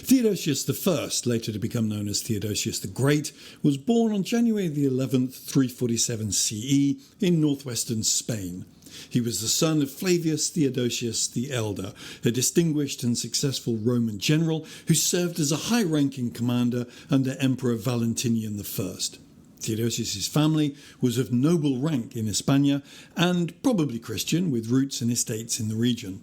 Theodosius I, later to become known as Theodosius the Great, was born on January the 11th, 347 CE in northwestern Spain. He was the son of Flavius Theodosius the Elder, a distinguished and successful Roman general who served as a high-ranking commander under Emperor Valentinian I. Theodosius's family was of noble rank in Hispania and probably Christian, with roots and estates in the region.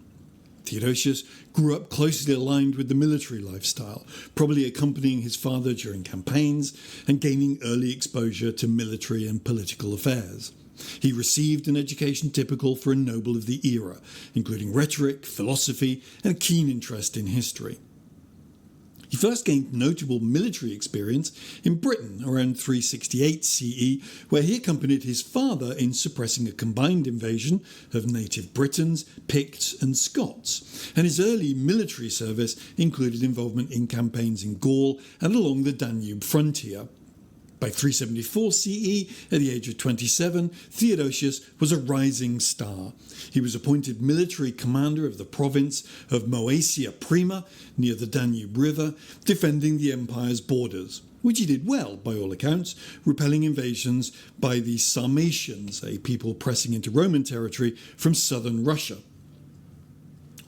Theodosius grew up closely aligned with the military lifestyle, probably accompanying his father during campaigns and gaining early exposure to military and political affairs. He received an education typical for a noble of the era, including rhetoric, philosophy, and a keen interest in history. He first gained notable military experience in Britain around 368 CE, where he accompanied his father in suppressing a combined invasion of native Britons, Picts and Scots, and his early military service included involvement in campaigns in Gaul and along the Danube frontier. By 374 CE, at the age of 27, Theodosius was a rising star. He was appointed military commander of the province of Moesia Prima, near the Danube River, defending the empire's borders, which he did well, by all accounts, repelling invasions by the Sarmatians, a people pressing into Roman territory from southern Russia.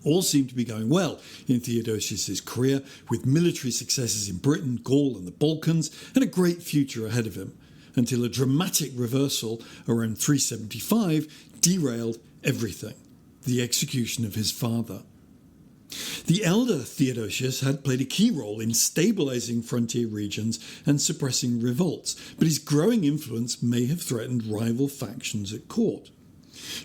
All seemed to be going well in Theodosius's career, with military successes in Britain, Gaul and the Balkans, and a great future ahead of him, until a dramatic reversal around 375 derailed everything: the execution of his father. The elder Theodosius had played a key role in stabilising frontier regions and suppressing revolts, but his growing influence may have threatened rival factions at court.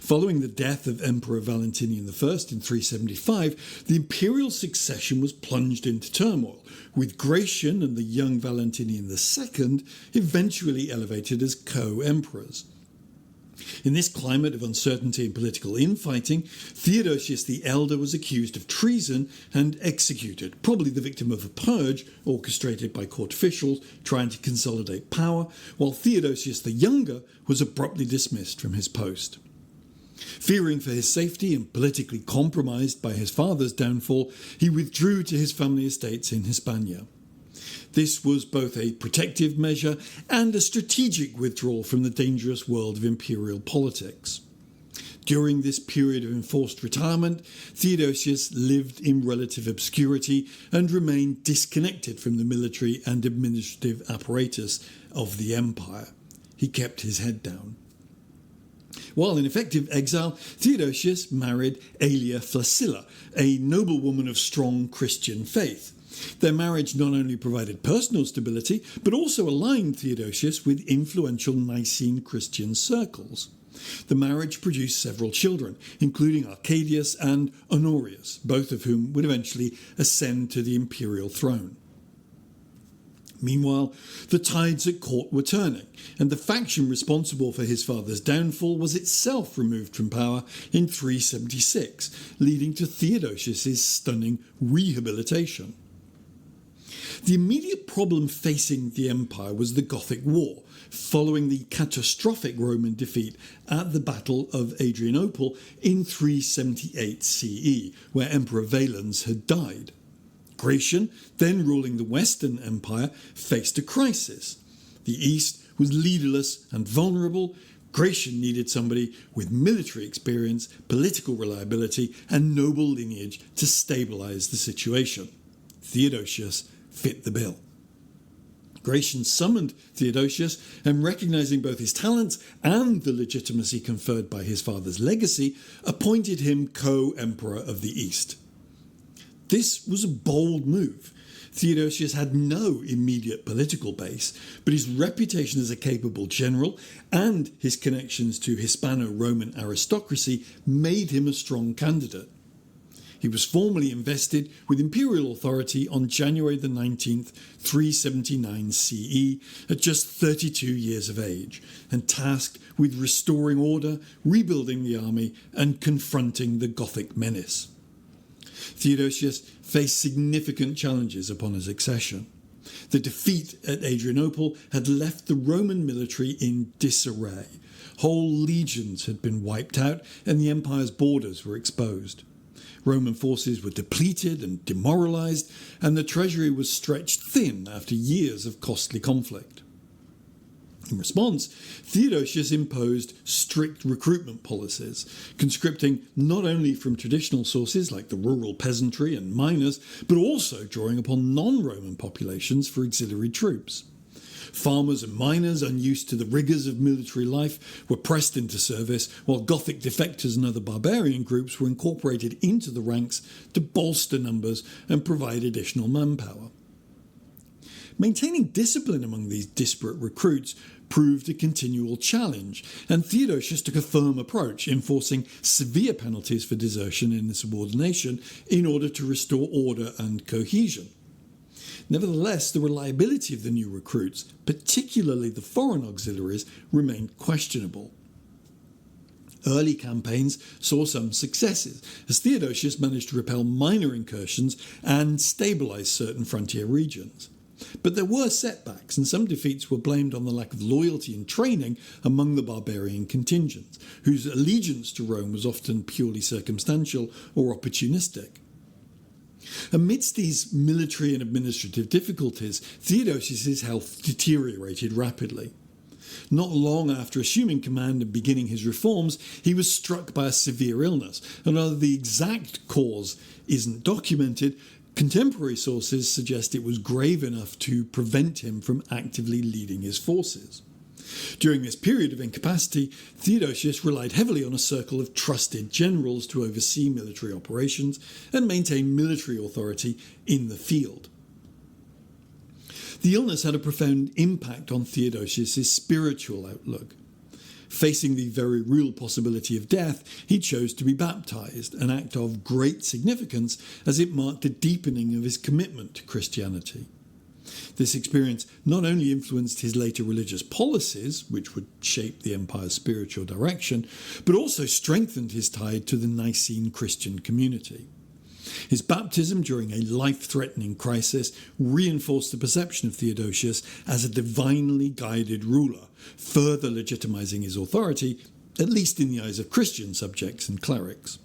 Following the death of Emperor Valentinian I in 375, the imperial succession was plunged into turmoil, with Gratian and the young Valentinian II eventually elevated as co-emperors. In this climate of uncertainty and political infighting, Theodosius the Elder was accused of treason and executed, probably the victim of a purge orchestrated by court officials trying to consolidate power, while Theodosius the Younger was abruptly dismissed from his post. Fearing for his safety and politically compromised by his father's downfall, he withdrew to his family estates in Hispania. This was both a protective measure and a strategic withdrawal from the dangerous world of imperial politics. During this period of enforced retirement, Theodosius lived in relative obscurity and remained disconnected from the military and administrative apparatus of the empire. He kept his head down. While in effective exile, Theodosius married Aelia Flaccilla, a noblewoman of strong Christian faith. Their marriage not only provided personal stability, but also aligned Theodosius with influential Nicene Christian circles. The marriage produced several children, including Arcadius and Honorius, both of whom would eventually ascend to the imperial throne. Meanwhile, the tides at court were turning, and the faction responsible for his father's downfall was itself removed from power in 376, leading to Theodosius's stunning rehabilitation. The immediate problem facing the empire was the Gothic War, following the catastrophic Roman defeat at the Battle of Adrianople in 378 CE, where Emperor Valens had died. Gratian, then ruling the Western Empire, faced a crisis. The East was leaderless and vulnerable. Gratian needed somebody with military experience, political reliability, and noble lineage to stabilise the situation. Theodosius fit the bill. Gratian summoned Theodosius, and recognising both his talents and the legitimacy conferred by his father's legacy, appointed him co-emperor of the East. This was a bold move. Theodosius had no immediate political base, but his reputation as a capable general and his connections to Hispano-Roman aristocracy made him a strong candidate. He was formally invested with imperial authority on January the 19th, 379 CE, at just 32 years of age, and tasked with restoring order, rebuilding the army, and confronting the Gothic menace. Theodosius faced significant challenges upon his accession. The defeat at Adrianople had left the Roman military in disarray. Whole legions had been wiped out, and the empire's borders were exposed. Roman forces were depleted and demoralised, and the treasury was stretched thin after years of costly conflict. In response, Theodosius imposed strict recruitment policies, conscripting not only from traditional sources like the rural peasantry and miners, but also drawing upon non-Roman populations for auxiliary troops. Farmers and miners, unused to the rigours of military life, were pressed into service, while Gothic defectors and other barbarian groups were incorporated into the ranks to bolster numbers and provide additional manpower. Maintaining discipline among these disparate recruits proved a continual challenge, and Theodosius took a firm approach, enforcing severe penalties for desertion and insubordination in order to restore order and cohesion. Nevertheless, the reliability of the new recruits, particularly the foreign auxiliaries, remained questionable. Early campaigns saw some successes, as Theodosius managed to repel minor incursions and stabilise certain frontier regions. But there were setbacks, and some defeats were blamed on the lack of loyalty and training among the barbarian contingents, whose allegiance to Rome was often purely circumstantial or opportunistic. Amidst these military and administrative difficulties, Theodosius's health deteriorated rapidly. Not long after assuming command and beginning his reforms, he was struck by a severe illness, and although the exact cause isn't documented, contemporary sources suggest it was grave enough to prevent him from actively leading his forces. During this period of incapacity, Theodosius relied heavily on a circle of trusted generals to oversee military operations and maintain military authority in the field. The illness had a profound impact on Theodosius' spiritual outlook. Facing the very real possibility of death, he chose to be baptized, an act of great significance as it marked a deepening of his commitment to Christianity. This experience not only influenced his later religious policies, which would shape the empire's spiritual direction, but also strengthened his tie to the Nicene Christian community. His baptism during a life-threatening crisis reinforced the perception of Theodosius as a divinely guided ruler, further legitimizing his authority, at least in the eyes of Christian subjects and clerics.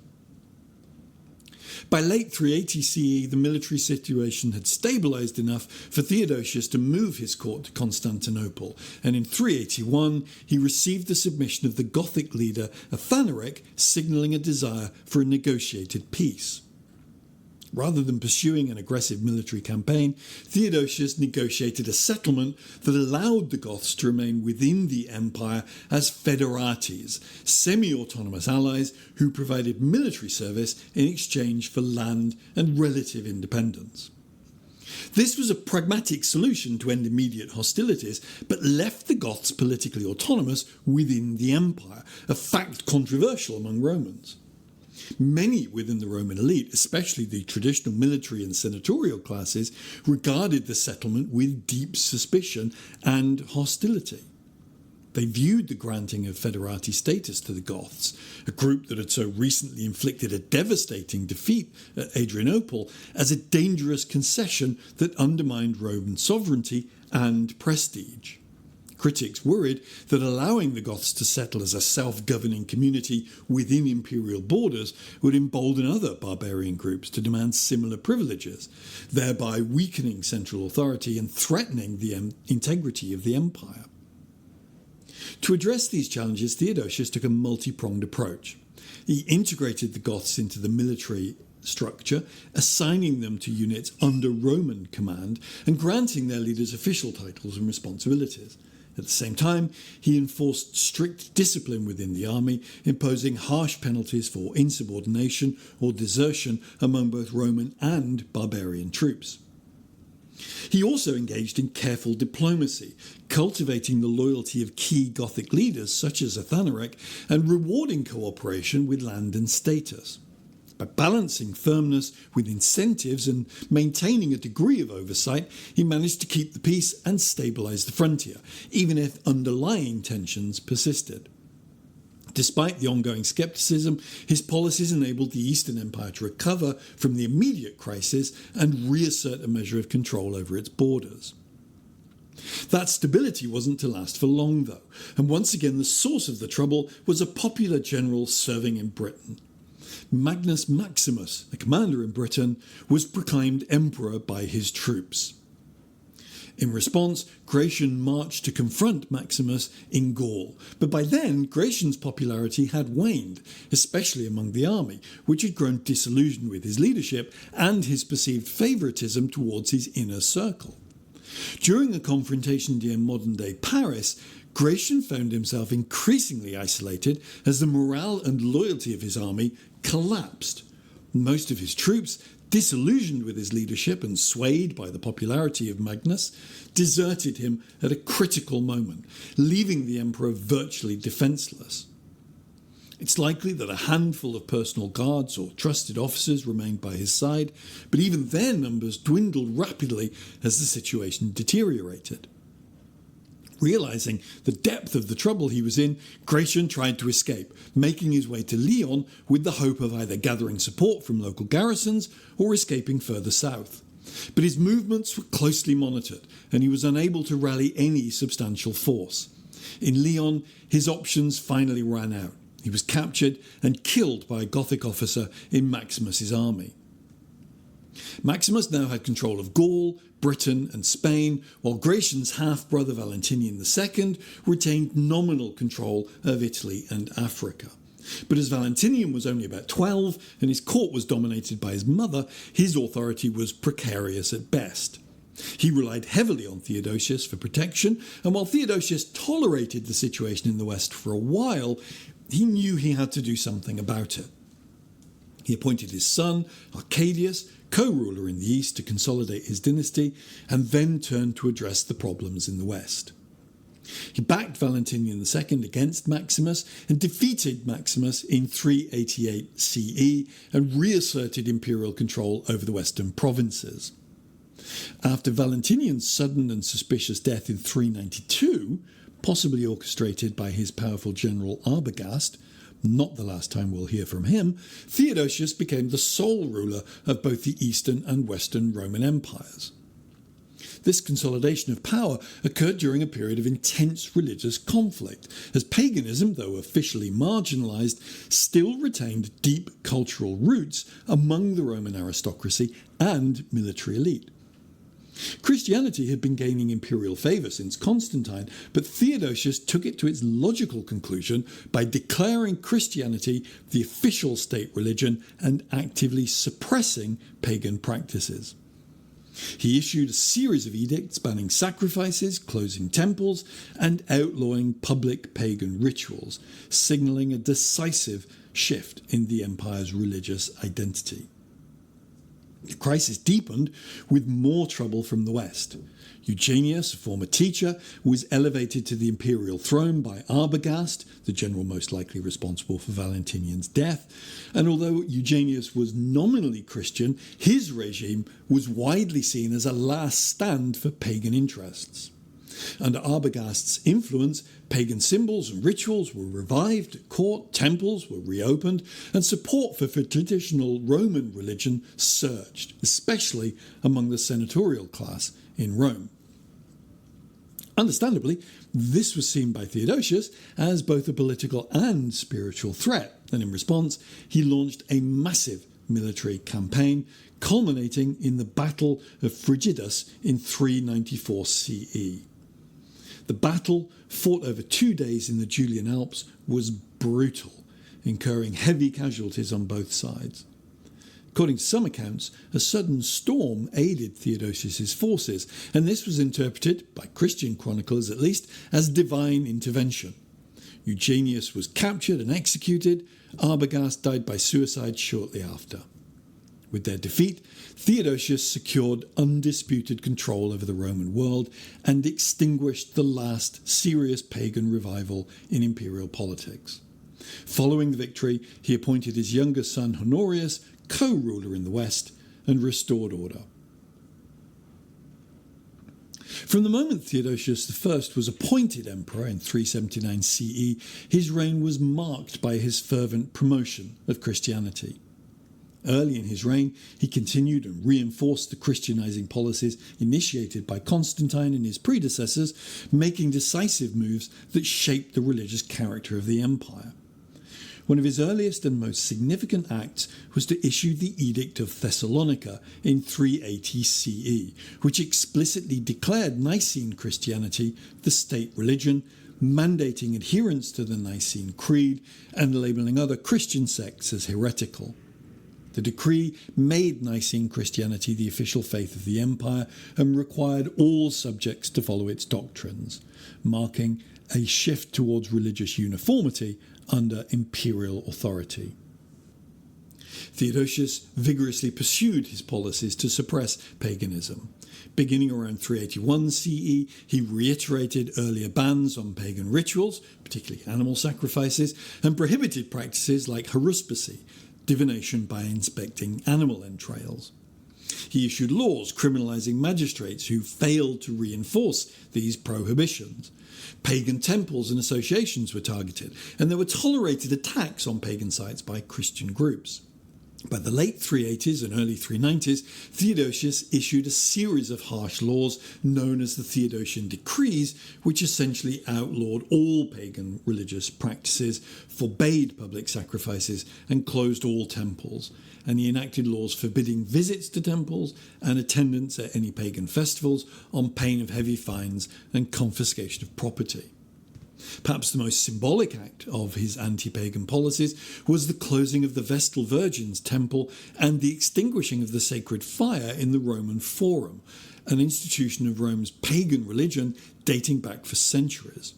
By late 380 CE, the military situation had stabilized enough for Theodosius to move his court to Constantinople, and in 381 he received the submission of the Gothic leader Athanaric, signalling a desire for a negotiated peace. Rather than pursuing an aggressive military campaign, Theodosius negotiated a settlement that allowed the Goths to remain within the empire as foederates, semi-autonomous allies who provided military service in exchange for land and relative independence. This was a pragmatic solution to end immediate hostilities, but left the Goths politically autonomous within the empire, a fact controversial among Romans. Many within the Roman elite, especially the traditional military and senatorial classes, regarded the settlement with deep suspicion and hostility. They viewed the granting of foederati status to the Goths, a group that had so recently inflicted a devastating defeat at Adrianople, as a dangerous concession that undermined Roman sovereignty and prestige. Critics worried that allowing the Goths to settle as a self-governing community within imperial borders would embolden other barbarian groups to demand similar privileges, thereby weakening central authority and threatening the integrity of the empire. To address these challenges, Theodosius took a multi-pronged approach. He integrated the Goths into the military structure, assigning them to units under Roman command and granting their leaders official titles and responsibilities. At the same time, he enforced strict discipline within the army, imposing harsh penalties for insubordination or desertion among both Roman and barbarian troops. He also engaged in careful diplomacy, cultivating the loyalty of key Gothic leaders such as Athanaric and rewarding cooperation with land and status. By balancing firmness with incentives and maintaining a degree of oversight, he managed to keep the peace and stabilise the frontier, even if underlying tensions persisted. Despite the ongoing scepticism, his policies enabled the Eastern Empire to recover from the immediate crisis and reassert a measure of control over its borders. That stability wasn't to last for long, though, and once again the source of the trouble was a popular general serving in Britain. Magnus Maximus, a commander in Britain, was proclaimed emperor by his troops. In response, Gratian marched to confront Maximus in Gaul, but by then Gratian's popularity had waned, especially among the army, which had grown disillusioned with his leadership and his perceived favouritism towards his inner circle. During a confrontation near modern-day Paris, Gratian found himself increasingly isolated as the morale and loyalty of his army collapsed. Most of his troops, disillusioned with his leadership and swayed by the popularity of Magnus, deserted him at a critical moment, leaving the emperor virtually defenceless. It's likely that a handful of personal guards or trusted officers remained by his side, but even their numbers dwindled rapidly as the situation deteriorated. Realising the depth of the trouble he was in, Gratian tried to escape, making his way to Lyon with the hope of either gathering support from local garrisons or escaping further south. But his movements were closely monitored, and he was unable to rally any substantial force. In Lyon, his options finally ran out. He was captured and killed by a Gothic officer in Maximus's army. Maximus now had control of Gaul, Britain and Spain, while Gratian's half-brother Valentinian II retained nominal control of Italy and Africa. But as Valentinian was only about 12 and his court was dominated by his mother, his authority was precarious at best. He relied heavily on Theodosius for protection, and while Theodosius tolerated the situation in the West for a while, he knew he had to do something about it. He appointed his son, Arcadius, co-ruler in the East to consolidate his dynasty, and then turned to address the problems in the West. He backed Valentinian II against Maximus and defeated Maximus in 388 CE and reasserted imperial control over the western provinces. After Valentinian's sudden and suspicious death in 392, possibly orchestrated by his powerful general Arbogast, not the last time we'll hear from him, Theodosius became the sole ruler of both the Eastern and Western Roman empires. This consolidation of power occurred during a period of intense religious conflict, as paganism, though officially marginalised, still retained deep cultural roots among the Roman aristocracy and military elite. Christianity had been gaining imperial favour since Constantine, but Theodosius took it to its logical conclusion by declaring Christianity the official state religion and actively suppressing pagan practices. He issued a series of edicts banning sacrifices, closing temples, and outlawing public pagan rituals, signalling a decisive shift in the empire's religious identity. The crisis deepened with more trouble from the West. Eugenius, a former teacher, was elevated to the imperial throne by Arbogast, the general most likely responsible for Valentinian's death, and although Eugenius was nominally Christian, his regime was widely seen as a last stand for pagan interests. Under Arbogast's influence, pagan symbols and rituals were revived at court, temples were reopened, and support for traditional Roman religion surged, especially among the senatorial class in Rome. Understandably, this was seen by Theodosius as both a political and spiritual threat, and in response, he launched a massive military campaign, culminating in the Battle of Frigidus in 394 CE. The battle, fought over 2 days in the Julian Alps, was brutal, incurring heavy casualties on both sides. According to some accounts, a sudden storm aided Theodosius's forces, and this was interpreted, by Christian chroniclers at least, as divine intervention. Eugenius was captured and executed. Arbogast died by suicide shortly after. With their defeat, Theodosius secured undisputed control over the Roman world and extinguished the last serious pagan revival in imperial politics. Following the victory, he appointed his younger son Honorius co-ruler in the West and restored order. From the moment Theodosius I was appointed emperor in 379 CE, his reign was marked by his fervent promotion of Christianity. Early in his reign, he continued and reinforced the Christianizing policies initiated by Constantine and his predecessors, making decisive moves that shaped the religious character of the empire. One of his earliest and most significant acts was to issue the Edict of Thessalonica in 380 CE, which explicitly declared Nicene Christianity the state religion, mandating adherence to the Nicene Creed and labelling other Christian sects as heretical. The decree made Nicene Christianity the official faith of the empire and required all subjects to follow its doctrines, marking a shift towards religious uniformity under imperial authority. Theodosius vigorously pursued his policies to suppress paganism. Beginning around 381 CE, he reiterated earlier bans on pagan rituals, particularly animal sacrifices, and prohibited practices like haruspicy, divination by inspecting animal entrails. He issued laws criminalising magistrates who failed to reinforce these prohibitions. Pagan temples and associations were targeted, and there were tolerated attacks on pagan sites by Christian groups. By the late 380s and early 390s, Theodosius issued a series of harsh laws known as the Theodosian Decrees, which essentially outlawed all pagan religious practices, forbade public sacrifices, and closed all temples. And he enacted laws forbidding visits to temples and attendance at any pagan festivals on pain of heavy fines and confiscation of property. Perhaps the most symbolic act of his anti-pagan policies was the closing of the Vestal Virgins temple and the extinguishing of the sacred fire in the Roman Forum, an institution of Rome's pagan religion dating back for centuries.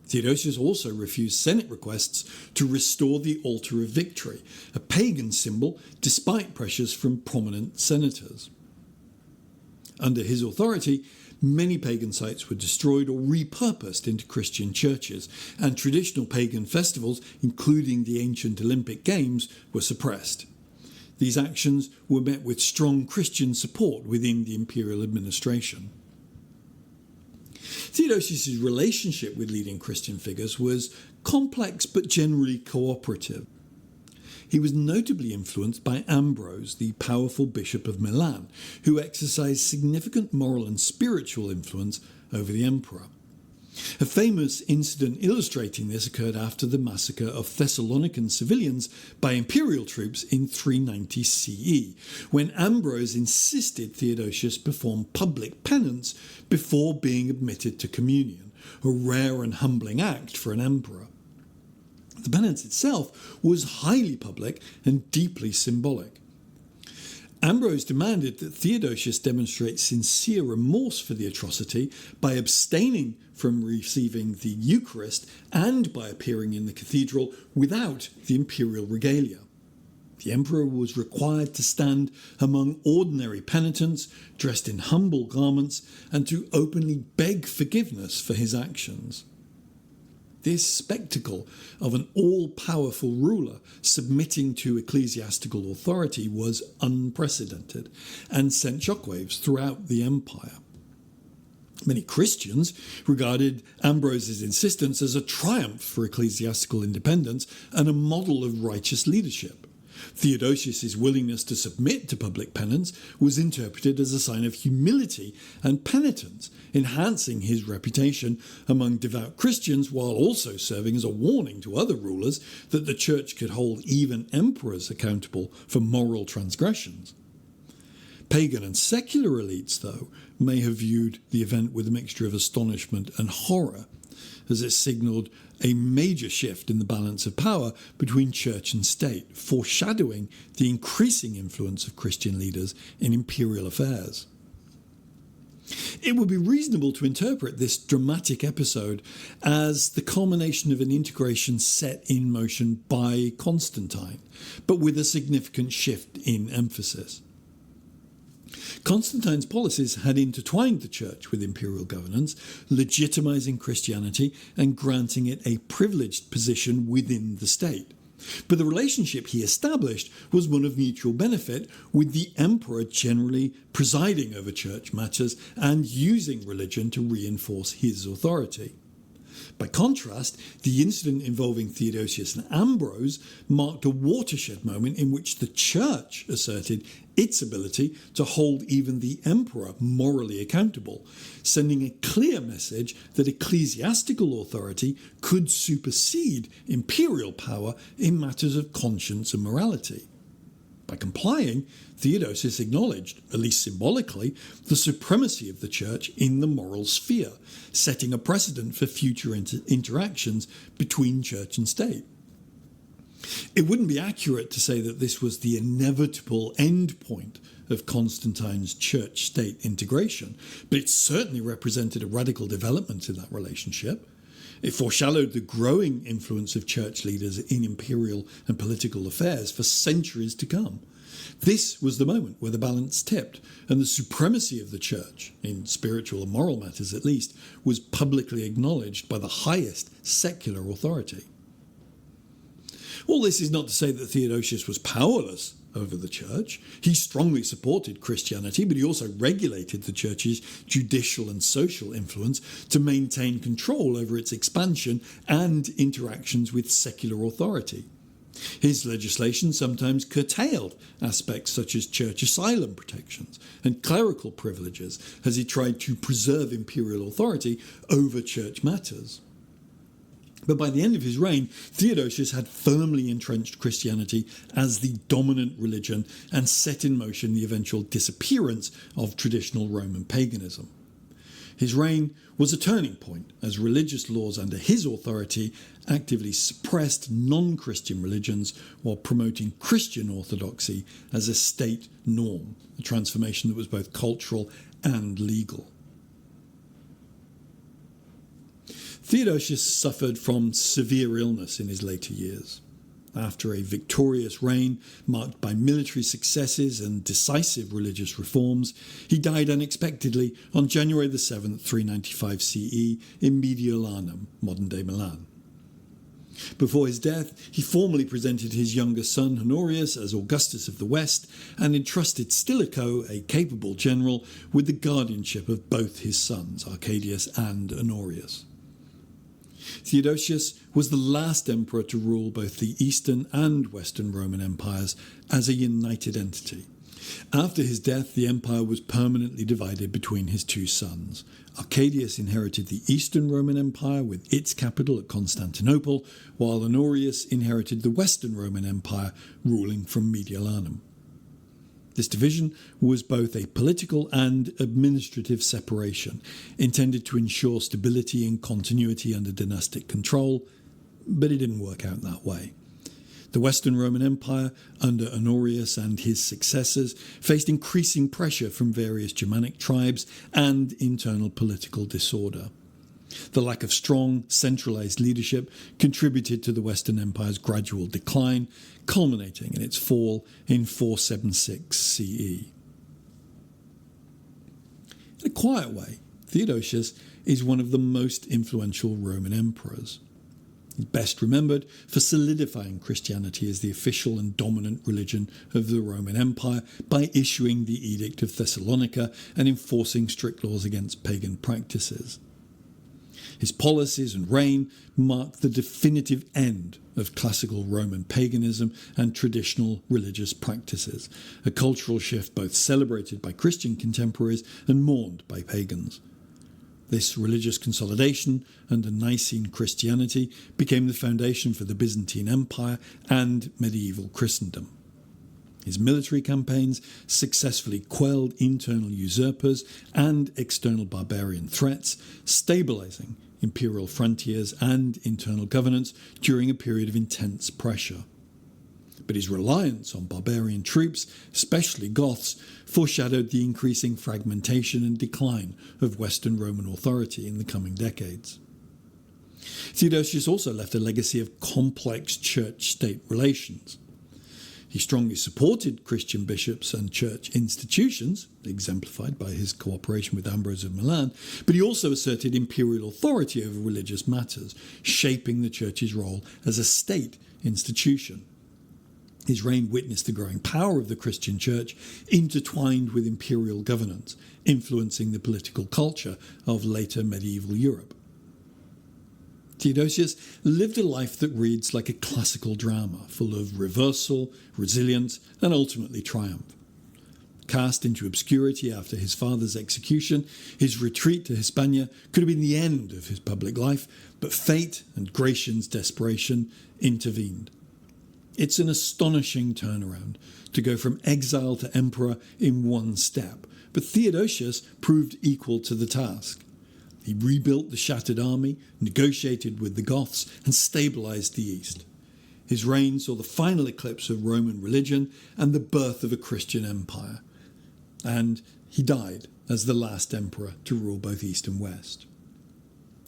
Theodosius also refused Senate requests to restore the Altar of Victory, a pagan symbol, despite pressures from prominent senators. Under his authority, many pagan sites were destroyed or repurposed into Christian churches, and traditional pagan festivals, including the ancient Olympic Games, were suppressed. These actions were met with strong Christian support within the imperial administration. Theodosius' relationship with leading Christian figures was complex but generally cooperative. He was notably influenced by Ambrose, the powerful bishop of Milan, who exercised significant moral and spiritual influence over the emperor. A famous incident illustrating this occurred after the massacre of Thessalonican civilians by imperial troops in 390 CE, when Ambrose insisted Theodosius perform public penance before being admitted to communion, a rare and humbling act for an emperor. The penance itself was highly public and deeply symbolic. Ambrose demanded that Theodosius demonstrate sincere remorse for the atrocity by abstaining from receiving the Eucharist and by appearing in the cathedral without the imperial regalia. The emperor was required to stand among ordinary penitents, dressed in humble garments, and to openly beg forgiveness for his actions. This spectacle of an all-powerful ruler submitting to ecclesiastical authority was unprecedented and sent shockwaves throughout the empire. Many Christians regarded Ambrose's insistence as a triumph for ecclesiastical independence and a model of righteous leadership. Theodosius' willingness to submit to public penance was interpreted as a sign of humility and penitence, enhancing his reputation among devout Christians while also serving as a warning to other rulers that the church could hold even emperors accountable for moral transgressions. Pagan and secular elites, though, may have viewed the event with a mixture of astonishment and horror, as it signalled a major shift in the balance of power between church and state, foreshadowing the increasing influence of Christian leaders in imperial affairs. It would be reasonable to interpret this dramatic episode as the culmination of an integration set in motion by Constantine, but with a significant shift in emphasis. Constantine's policies had intertwined the church with imperial governance, legitimizing Christianity and granting it a privileged position within the state. But the relationship he established was one of mutual benefit, with the emperor generally presiding over church matters and using religion to reinforce his authority. By contrast, the incident involving Theodosius and Ambrose marked a watershed moment in which the church asserted its ability to hold even the emperor morally accountable, sending a clear message that ecclesiastical authority could supersede imperial power in matters of conscience and morality. By complying, Theodosius acknowledged, at least symbolically, the supremacy of the church in the moral sphere, setting a precedent for future interactions between church and state. It wouldn't be accurate to say that this was the inevitable end point of Constantine's church-state integration, but it certainly represented a radical development in that relationship. It foreshadowed the growing influence of church leaders in imperial and political affairs for centuries to come. This was the moment where the balance tipped, and the supremacy of the church, in spiritual and moral matters at least, was publicly acknowledged by the highest secular authority. All this is not to say that Theodosius was powerless over the church. He strongly supported Christianity, but he also regulated the church's judicial and social influence to maintain control over its expansion and interactions with secular authority. His legislation sometimes curtailed aspects such as church asylum protections and clerical privileges as he tried to preserve imperial authority over church matters. But by the end of his reign, Theodosius had firmly entrenched Christianity as the dominant religion and set in motion the eventual disappearance of traditional Roman paganism. His reign was a turning point as religious laws under his authority actively suppressed non-Christian religions while promoting Christian orthodoxy as a state norm, a transformation that was both cultural and legal. Theodosius suffered from severe illness in his later years. After a victorious reign marked by military successes and decisive religious reforms, he died unexpectedly on January 7, 395 CE in Mediolanum, modern-day Milan. Before his death, he formally presented his younger son Honorius as Augustus of the West and entrusted Stilicho, a capable general, with the guardianship of both his sons, Arcadius and Honorius. Theodosius was the last emperor to rule both the Eastern and Western Roman empires as a united entity. After his death, the empire was permanently divided between his two sons. Arcadius inherited the Eastern Roman Empire with its capital at Constantinople, while Honorius inherited the Western Roman Empire, ruling from Mediolanum. This division was both a political and administrative separation, intended to ensure stability and continuity under dynastic control, but it didn't work out that way. The Western Roman Empire, under Honorius and his successors, faced increasing pressure from various Germanic tribes and internal political disorder. The lack of strong, centralized leadership contributed to the Western Empire's gradual decline, culminating in its fall in 476 CE. In a quiet way, Theodosius is one of the most influential Roman emperors. He's best remembered for solidifying Christianity as the official and dominant religion of the Roman Empire by issuing the Edict of Thessalonica and enforcing strict laws against pagan practices. His policies and reign marked the definitive end of classical Roman paganism and traditional religious practices, a cultural shift both celebrated by Christian contemporaries and mourned by pagans. This religious consolidation under Nicene Christianity became the foundation for the Byzantine Empire and medieval Christendom. His military campaigns successfully quelled internal usurpers and external barbarian threats, stabilizing imperial frontiers and internal governance during a period of intense pressure. But his reliance on barbarian troops, especially Goths, foreshadowed the increasing fragmentation and decline of Western Roman authority in the coming decades. Theodosius also left a legacy of complex church-state relations. He strongly supported Christian bishops and church institutions, exemplified by his cooperation with Ambrose of Milan, but he also asserted imperial authority over religious matters, shaping the church's role as a state institution. His reign witnessed the growing power of the Christian church, intertwined with imperial governance, influencing the political culture of later medieval Europe. Theodosius lived a life that reads like a classical drama, full of reversal, resilience, and ultimately triumph. Cast into obscurity after his father's execution, his retreat to Hispania could have been the end of his public life, but fate and Gratian's desperation intervened. It's an astonishing turnaround to go from exile to emperor in one step, but Theodosius proved equal to the task. He rebuilt the shattered army, negotiated with the Goths, and stabilised the East. His reign saw the final eclipse of Roman religion and the birth of a Christian empire. And he died as the last emperor to rule both East and West.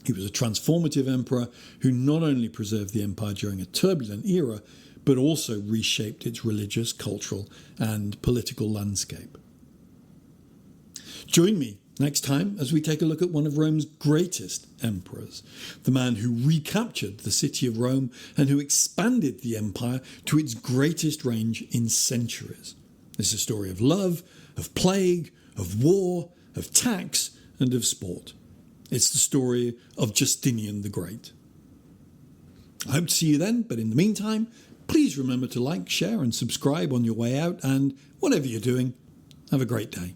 He was a transformative emperor who not only preserved the empire during a turbulent era, but also reshaped its religious, cultural, and political landscape. Join me next time as we take a look at one of Rome's greatest emperors, the man who recaptured the city of Rome and who expanded the empire to its greatest range in centuries. It's a story of love, of plague, of war, of tax, and of sport. It's the story of Justinian the Great. I hope to see you then, but in the meantime, please remember to like, share, and subscribe on your way out, and whatever you're doing, have a great day.